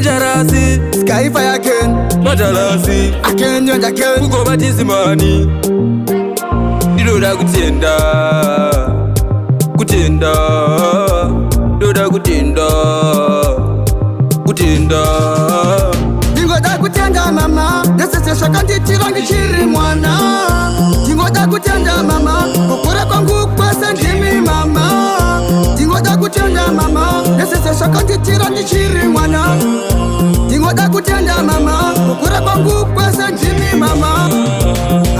Dangerous, sky fire again. Majalasi, Again and again. Ugo Matizimani. Didoda kutenda, kutenda, doda kutenda, kutenda. Dingoda kutenda mama, nesese shakanti chirangi chiri mwana. Dingoda kutenda mama, kukura kwangu kwasa ndimi mama. Dingoda kutenda mama, nesese shakanti chirangi chiri mwana. Dingoda kutenda mama, kukura kwangu kwasa ndimi mama.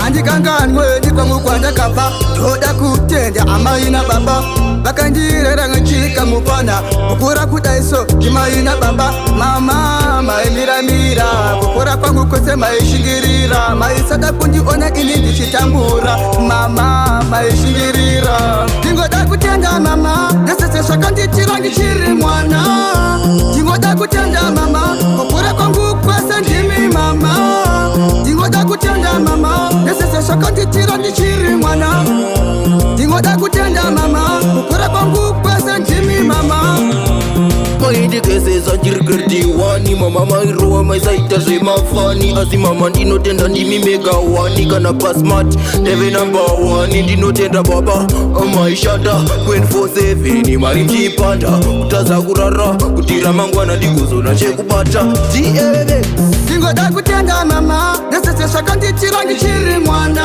Andikanganwe ndikwangu kwanda kapa, doda kutenda amaina baba. Bakanjirera ngachika mupana, kukura kudaiso jimaina baba. Mama maimiramira, kukura kwangu kwese maishingirira. Maisada kundiona ini ndichitambura, mama maishingirira. Dingoda kutenda mama, nesese shakanti chirangi chiri mwana. Dingoda kutenda mama, kukura kwangu kwese ndimi mama. Dingoda kutenda mama, nesese shakanti chirangi chiri mwana. Dingoda kutenda mama, kukura kwangu kwese ndimi mama. Maidi kese za jirgirdi wani. Mama mairoa maisaita zemafani. Asi mama ndinotenda ndimi mega wani. Kana pasmat, neve number one. Ndinotenda baba, maishata 24/7 mari mchipanda. Kutaza kurara, kutira mangwana ndikuzona chekubata. G.A.B. Dingoda kutenda mama, nesese shakanti chirangi chiri mwana.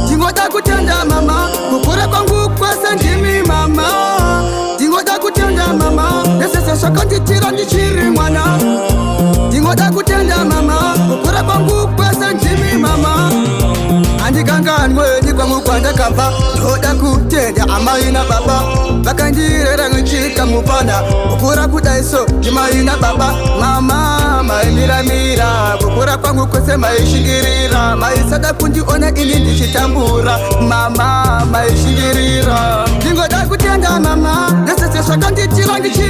Dingoda kutenda mama, kukura kwangu kwese ndimi mama. Dingoda kutenda mama, nesese shakanti chirangi chiri mwana. Dingoda kutenda mama, kukura kwangu kwese ndimi mama. Andikanganwe ndikwangu kwanda kapa, doda kutenda amaina baba. Bakanjirera ngachika mupana, kukura kudaiso jimaina baba. Mama maimiramira, kukura kwangu kwese maishingirira. Maisada kundiona ini ndichitambura, mama maishingirira. Dingoda kutenda mama, nesese shakanti chirangi chiri